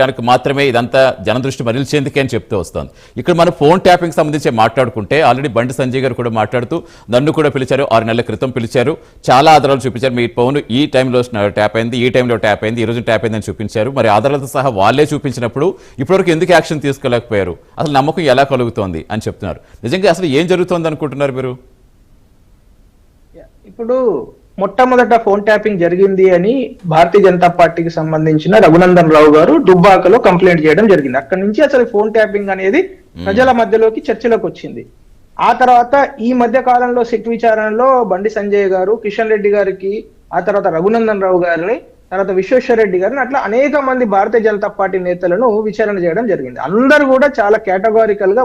దానికి మాత్రమే ఇదంతా జనదృష్టి మరల్చేందుకే అని చెప్తూ వస్తుంది. ఇక్కడ మనం ఫోన్ ట్యాపింగ్ సంబంధించి మాట్లాడుకుంటే ఆల్రెడీ బండి సంజయ్ గారు కూడా మాట్లాడుతూ నన్ను కూడా పిలిచారు, 6 నెలల క్రితం పిలిచారు, చాలా ఆధారాలు చూపించారు. మీ ఫోన్ ఈ టైంలో ట్యాప్ అయింది, ఈ టైంలో ట్యాప్ అయింది, ఈ రోజు ట్యాప్ అయిందని చూపించారు. మరి ఆధారాలతో సహా వాళ్ళే చూపించినప్పుడు ఇప్పటివరకు ఎందుకు యాక్షన్ తీసుకోలేకపోయారు, అసలు నమ్మకం ఎలా కలుగుతోంది అని చెప్తున్నారు. నిజంగా అసలు ఏం జరుగుతోంది అనుకుంటున్నారు మీరు? ఇప్పుడు మొట్టమొదట ఫోన్ ట్యాపింగ్ జరిగింది అని భారతీయ జనతా పార్టీకి సంబంధించిన రఘునందన్ రావు గారు దుబ్బాకలో కంప్లైంట్ చేయడం జరిగింది. అక్కడి నుంచి అసలు ఫోన్ ట్యాపింగ్ అనేది ప్రజల మధ్యలోకి చర్చలోకి వచ్చింది. ఆ తర్వాత ఈ మధ్య కాలంలో సిట్ విచారణలో బండి సంజయ్ గారు, కిషన్ రెడ్డి గారికి, ఆ తర్వాత రఘునందన్ రావు గారిని, తర్వాత విశ్వేశ్వర రెడ్డి గారిని, అట్లా అనేక మంది భారతీయ జనతా పార్టీ నేతలను విచారణ చేయడం జరిగింది. అందరూ కూడా చాలా కేటగారికల్ గా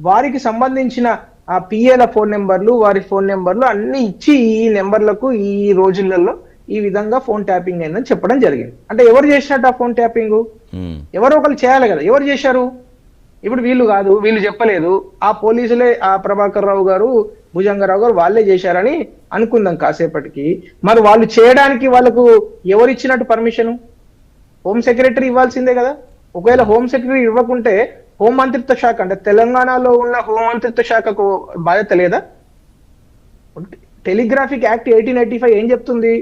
వారికి సంబంధించిన ఆ పిఏల ఫోన్ నెంబర్లు, వారి ఫోన్ నెంబర్లు అన్ని ఇచ్చి ఈ నెంబర్లకు ఈ రోజులలో ఈ విధంగా ఫోన్ ట్యాపింగ్ అయిందని చెప్పడం జరిగింది. అంటే ఎవరు చేసినట్టు ఆ ఫోన్ ట్యాపింగ్? ఎవరో ఒకరు చేయాలి కదా. ఎవరు చేశారు? ఇప్పుడు వీళ్ళు కాదు, వీళ్ళు చెప్పలేదు, ఆ పోలీసులే, ఆ ప్రభాకర్ రావు గారు, భుజంగరావు గారు వాళ్ళే చేశారని అనుకుందాం కాసేపటికి. మరి వాళ్ళు చేయడానికి వాళ్ళకు ఎవరు ఇచ్చినట్టు పర్మిషన్? హోమ్ సెక్రటరీ ఇవ్వాల్సిందే కదా. ఒకవేళ హోమ్ సెక్రటరీ ఇవ్వకుంటే హోం మంత్రిత్వ శాఖ, అంటే తెలంగాణలో ఉన్న హోం మంత్రిత్వ శాఖకు బాధ్యత లేదా? టెలిగ్రాఫిక్ యాక్ట్ 1885 ఏం చెప్తుంది?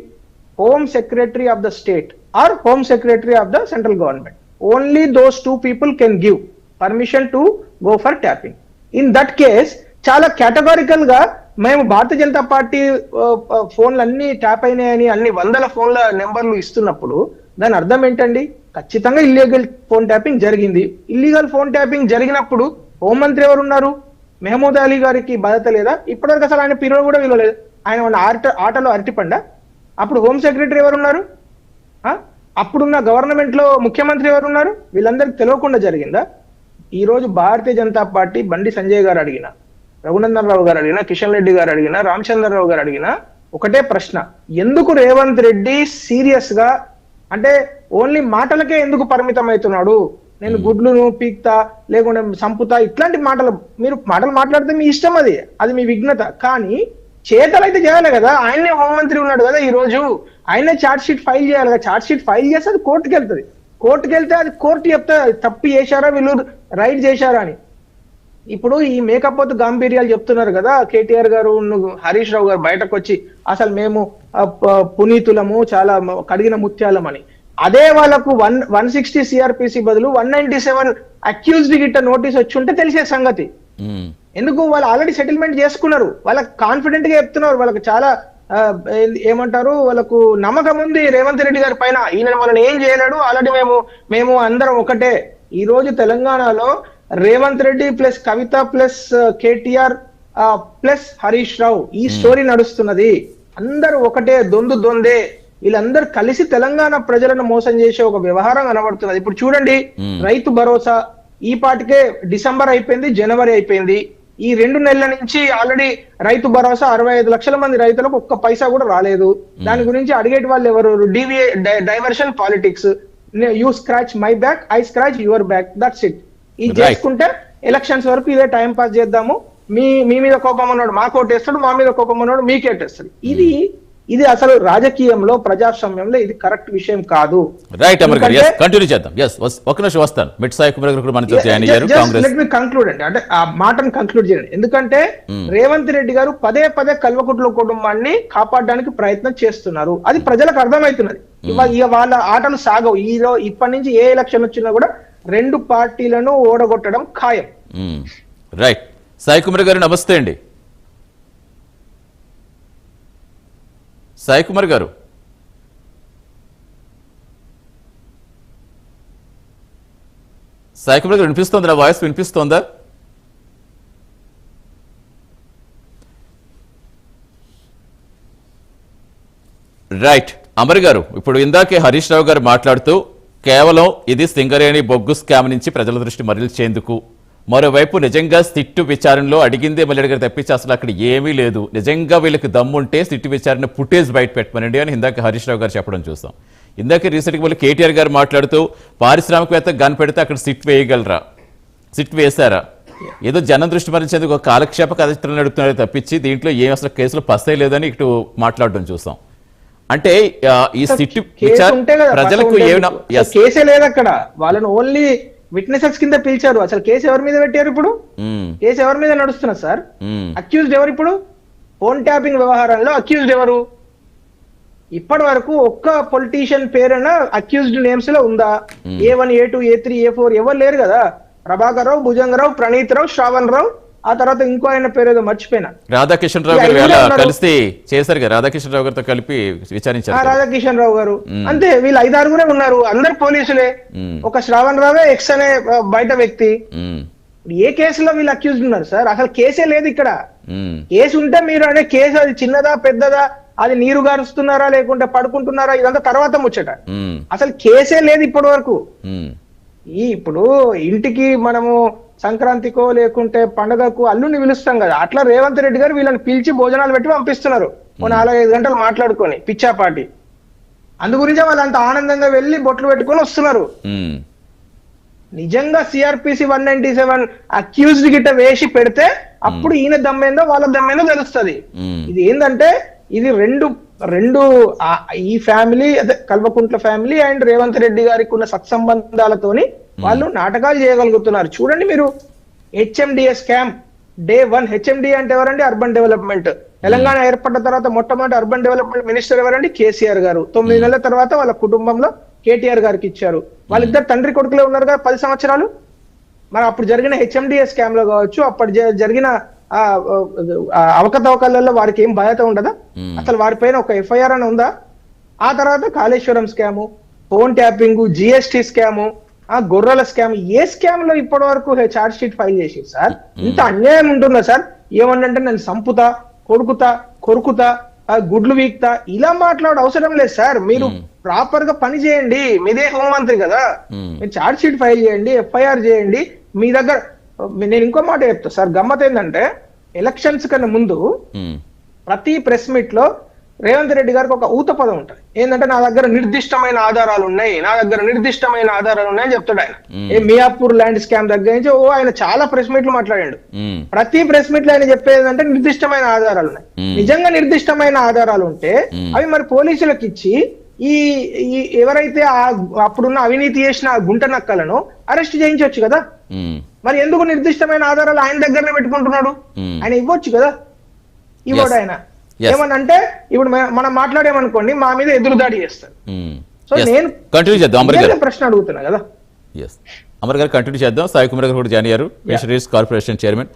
Home secretary of the state or home secretary of the central government, only those 2 people can give permission to go for tapping. In that case చాలా కేటగారికల్ గా మేము భారతీయ జనతా పార్టీ ఫోన్లు అన్ని ట్యాప్ అయినాయని అన్ని వందల ఫోన్ల నెంబర్లు ఇస్తున్నప్పుడు దాని అర్థం ఏంటండి? ఖచ్చితంగా ఇల్లీగల్ ఫోన్ ట్యాపింగ్ జరిగింది. ఇల్లీగల్ ఫోన్ ట్యాపింగ్ జరిగినప్పుడు హోంమంత్రి ఎవరు ఉన్నారు? మెహమూద్ అలీ గారికి బాధ్యత లేదా? ఇప్పటివరకు అసలు ఆయన పిలువ కూడా విలువలేదు. ఆయన ఆటలో అరటిపండ. అప్పుడు హోమ్ సెక్రటరీ ఎవరున్నారు? అప్పుడున్న గవర్నమెంట్ లో ముఖ్యమంత్రి ఎవరున్నారు? వీళ్ళందరికీ తెలియకుండా జరిగిందా? ఈ రోజు భారతీయ జనతా పార్టీ బండి సంజయ్ గారు అడిగిన, రఘునందన్ రావు గారు అడిగిన, కిషన్ రెడ్డి గారు అడిగిన, రామచంద్రరావు గారు అడిగిన ఒకటే ప్రశ్న, ఎందుకు రేవంత్ రెడ్డి సీరియస్ గా, అంటే ఓన్లీ మాటలకే ఎందుకు పరిమితం అవుతున్నాడు? నేను గుడ్లను పీక్తా, లేకుంటే సంపుతా, ఇట్లాంటి మీరు మాటలు మాట్లాడితే మీ ఇష్టం, అది మీ విఘ్నత. కానీ చేతలు అయితే చేయాలి కదా. ఆయనే హోంమంత్రి ఉన్నాడు కదా, ఈ రోజు ఆయనే ఛార్జ్ షీట్ ఫైల్ చేయాలి కదా. ఛార్జ్ షీట్ ఫైల్ చేస్తే అది కోర్టుకు వెళ్తుంది. కోర్టుకు వెళ్తే అది కోర్టు చెప్తే తప్పు చేశారా, వీళ్ళు రైట్ చేశారా అని. ఇప్పుడు ఈ మేకపోతు గాంభీర్యాలు చెప్తున్నారు కదా కేటీఆర్ గారు, హరీష్ రావు గారు బయటకు వచ్చి అసలు మేము పునీతులము, చాలా కడిగిన ముత్యాలమని. అదే వాళ్ళకు 160 CRPC బదులు 197 అక్యూజ్డ్ గిట్ట నోటీస్ వచ్చి ఉంటే తెలిసే సంగతి. ఎందుకు? వాళ్ళు ఆల్రెడీ సెటిల్మెంట్ చేసుకున్నారు, వాళ్ళకి కాన్ఫిడెంట్ గా చెప్తున్నారు, వాళ్ళకి చాలా ఏమంటారు, వాళ్ళకు నమ్మకం ఉంది రేవంత్ రెడ్డి గారి పైన. ఈయన మనల్ని ఏం చేయలేడు, ఆల్రెడీ మేము అందరం ఒకటే. ఈ రోజు తెలంగాణలో రేవంత్ రెడ్డి ప్లస్ కవిత ప్లస్ కేటీఆర్ ప్లస్ హరీష్ రావు ఈ స్టోరీ నడుస్తున్నది. అందరూ ఒకటే, దొందే. వీళ్ళందరూ కలిసి తెలంగాణ ప్రజలను మోసం చేసే ఒక వ్యవహారం కనబడుతున్నది. ఇప్పుడు చూడండి, రైతు భరోసా ఈ పాటికే డిసెంబర్ అయిపోయింది, జనవరి అయిపోయింది. ఈ 2 నెలల నుంచి ఆల్రెడీ రైతు భరోసా 65 లక్షల మంది రైతులకు ఒక్క పైసా కూడా రాలేదు. దాని గురించి అడిగేటి వాళ్ళు ఎవరు? Diversion politics. You scratch my back, I scratch your back, that's it. ఇది చేసుకుంటే ఎలక్షన్స్ వరకు ఇదే టైం పాస్ చేద్దాము. మీ మీద కోపం ఉన్నాడు మాకు ఓటేస్తాడు, మా మీద కోపం ఉన్నాడు మీకేటేస్తాడు. ఇది అసలు రాజకీయంలో, ప్రజాస్వామ్యంలో ఇది కరెక్ట్ విషయం కాదు. రైట్ అమర్ గారు, కంటిన్యూ చేద్దాం. ఒక నిమిషం వస్తాను. మిట్ సాయి కుమార్ గారు మనతో జాయిన్ అయ్యారు. లెట్ మీ కంక్లూడ్ అండి, అంటే ఆ మాటను కంక్లూడ్ చేయండి. ఎందుకంటే రేవంత్ రెడ్డి గారు పదే కల్వకుట్ల కుటుంబాన్ని కాపాడడానికి ప్రయత్నం చేస్తున్నారు. అది ప్రజలకు అర్థమవుతున్నది. ఇక వాళ్ళ ఆటలు సాగవు. ఇప్పటి నుంచి ఏ ఎలక్షన్ వచ్చినా కూడా 2 పార్టీలను ఓడగొట్టడం ఖాయం. రైట్. సాయి కుమార్ గారు నమస్తే అండి. సాయి కుమార్ గారు, వినిపిస్తోందా? నా వాయిస్ వినిపిస్తోందా? రైట్. అమర్ గారు, ఇప్పుడు ఇందాకే హరీష్ రావు గారు మాట్లాడుతూ కేవలం ఇది సింగరేణి బొగ్గు స్కామ్ నుంచి ప్రజల దృష్టి మరల్చేందుకు, మరోవైపు నిజంగా సిట్టు విచారణలో అడిగిందే మళ్ళీ అడిగారు తప్పించి అసలు అక్కడ ఏమీ లేదు, నిజంగా వీళ్ళకి దమ్ముంటే సిట్టు విచారణ ఫుటేజ్ బయట పెట్టమనండి అని ఇందాక హరీష్ రావు గారు చెప్పడం చూస్తాం. ఇందాక రీసెంట్గా మళ్ళీ కేటీఆర్ గారు మాట్లాడుతూ పారిశ్రామికవేత్త గన్ పెడితే అక్కడ సిట్ వేయగలరా, సిట్ వేశారా, ఏదో జనం దృష్టి మరల్చేందుకు ఒక కాలక్షేప కథలు నడుపుతున్నారో తప్పించి దీంట్లో ఏం అసలు కేసులు పస్తే లేదని ఇటు మాట్లాడడం చూస్తాం. అంటే ఈ సిట్టు కేసు ఉంటే కదా ప్రజలకు పక్క ఏమైనా ఉంటే అసలు కేసే లేదు అక్కడ. వాళ్ళని ఓన్లీ విట్నెసెస్ కింద పిలిచారు. అసలు కేసు ఎవరి మీద పెట్టారు ఇప్పుడు? కేసు ఎవరి మీద నడుస్తున్నారు సార్? అక్యూజ్డ్ ఎవరు ఇప్పుడు? ఫోన్ ట్యాపింగ్ వ్యవహారంలో అక్యూజ్డ్ ఎవరు? ఇప్పటి వరకు ఒక్క పొలిటీషియన్ పేరైనా అక్యూజ్డ్ నేమ్స్ లో ఉందా? A1, A2, A3, A4 ఎవరు లేరు కదా. ప్రభాకర్ రావు, భుజంగరావు, ప్రణీత్ రావు, శ్రావణ్ రావు, ఆ తర్వాత ఇంకో ఆయన పేరు ఏదో మర్చిపోయినా. రాధాకిషన్ రావు గారు కలిసి చేశారు కదా, రాధాకిషన్ రావు గారితో కలిపి విచారించారు. రాధాకిషన్ రావు గారు అంతే. వీళ్ళు 5-6 ఉన్నారు, అందరు పోలీసులే. ఒక శ్రావణ్ రావే ఎక్స్ అనే బయట వ్యక్తి. ఏ కేసులో వీళ్ళు అక్యూజ్డ్ ఉన్నారు సార్? అసలు కేసే లేదు ఇక్కడ. కేసు ఉంటే మీరు అనే కేసు అది చిన్నదా పెద్దదా, అది నీరు గారుస్తున్నారా లేకుంటే పడుకుంటున్నారా, ఇదంతా తర్వాత ముచ్చట. అసలు కేసే లేదు ఇప్పటి వరకు. ఇప్పుడు ఇంటికి మనము సంక్రాంతికో లేకుంటే పండగకు అల్లుని పిలుస్తాం కదా, అట్లా రేవంత్ రెడ్డి గారు వీళ్ళని పిలిచి భోజనాలు పెట్టి పంపిస్తున్నారు. 4-5 గంటలు మాట్లాడుకొని పిచ్చాపాటి. అందు గురించే వాళ్ళు అంత ఆనందంగా వెళ్ళి బొట్లు పెట్టుకొని వస్తున్నారు. నిజంగా సిఆర్పిసి 197 అక్యూజ్డ్ గిట్ట వేసి పెడితే అప్పుడు ఈయన దమ్మేందో వాళ్ళ దమ్మేందో తెలుస్తుంది. ఇది ఏంటంటే ఇది రెండు ఈ ఫ్యామిలీ, అదే కల్వకుంట్ల ఫ్యామిలీ అండ్ రేవంత్ రెడ్డి గారికి ఉన్న సత్సంబంధాలతోని వాళ్ళు నాటకాలు చేయగలుగుతున్నారు. చూడండి మీరు, HMDA స్కామ్ డే 1. HMDA అంటే ఎవరండి? Urban development. తెలంగాణ ఏర్పడ్డ తర్వాత మొట్టమొదటి అర్బన్ డెవలప్మెంట్ మినిస్టర్ ఎవరండి? కేసీఆర్ గారు. 9 నెలల తర్వాత వాళ్ళ కుటుంబంలో కేటీఆర్ గారికి ఇచ్చారు. వాళ్ళిద్దరు తండ్రి కొడుకులే ఉన్నారు కదా 10 సంవత్సరాలు. మరి అప్పుడు జరిగిన HMDA స్కామ్ లో కావచ్చు, అప్పుడు జరిగిన అవకతవకలలో వారికి ఏం బాధ్యత ఉండదా? అసలు వారిపైన ఒక FIR అని ఉందా? ఆ తర్వాత Kaleshwaram scam, phone tapping, GST scam, గొర్రెల స్కామ్, ఏ స్కామ్ లో ఇప్పటి వరకు ఛార్జ్ షీట్ ఫైల్ చేసి సార్? ఇంత అన్యాయం ఉంటుందా సార్? ఏమన్నంటే నేను సంపుతా, కొరుకుతా, గుడ్లు వీక్తా, ఇలా మాట్లాడే అవసరం లేదు సార్. మీరు ప్రాపర్ గా పని చేయండి. మీదే హోంమంత్రి కదా, మీరు ఛార్జ్ షీట్ ఫైల్ చేయండి, FIR చేయండి. మీ దగ్గర నేను ఇంకో మాట చెప్తా సార్. గమ్మత్ ఏంటంటే ఎలక్షన్స్ కన్నా ముందు ప్రతి ప్రెస్ మీట్ లో రేవంత్ రెడ్డి గారికి ఒక ఊత పదం ఉంటుంది. ఏంటంటే నా దగ్గర నిర్దిష్టమైన ఆధారాలు ఉన్నాయి అని చెప్తాడు ఆయన. మియాపూర్ ల్యాండ్ స్కామ్ దగ్గర నుంచి ఆయన చాలా ప్రెస్ మీట్లు మాట్లాడాడు. ప్రతి ప్రెస్ మీట్ లో ఆయన చెప్పేది అంటే నిర్దిష్టమైన ఆధారాలు ఉన్నాయి. నిజంగా నిర్దిష్టమైన ఆధారాలు ఉంటే అవి మరి పోలీసులకు ఇచ్చి ఈ ఎవరైతే అప్పుడున్న అవినీతి చేసిన గుంట నక్కలను అరెస్ట్ చేయించవచ్చు కదా. మరి ఎందుకు నిర్దిష్టమైన ఆధారాలు ఆయన దగ్గరనే పెట్టుకుంటున్నాడు? ఆయన ఇవ్వచ్చు కదా, ఇవ్వడు ఆయన. ఏమనంటే ఇప్పుడు మనం మాట్లాడేమనుకోండి, మా మీద ఎదురుదాడి చేస్తారు. సో నేను కంటిన్యూ చేద్దాం, ప్రశ్న అడుగుతున్నా కదా. అమర్ గారు కంటిన్యూ చేద్దాం. సాయి కుమార్ గారు కూడా జాయిన్ అయ్యారు, fisheries corporation chairman.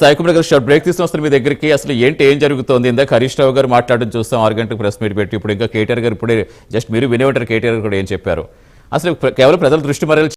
Sai Kumar గారు, షార్ట్ బ్రేక్ తీసుకుని వస్తారు మీ దగ్గరికి. అసలు ఏం జరుగుతోంది? ఇందాక హరీష్ రావు గారు మాట్లాడడం చూస్తాం, 6 గంటలకు ప్రెస్ మీట్ పెట్టి. ఇప్పుడు ఇంకా కేటీఆర్ గారు ఇప్పుడే జస్ట్ మీరు వినే ఉంటారు కేటీఆర్ కూడా ఏం చెప్పారు. అసలు కేవలం ప్రజల దృష్టి మరల్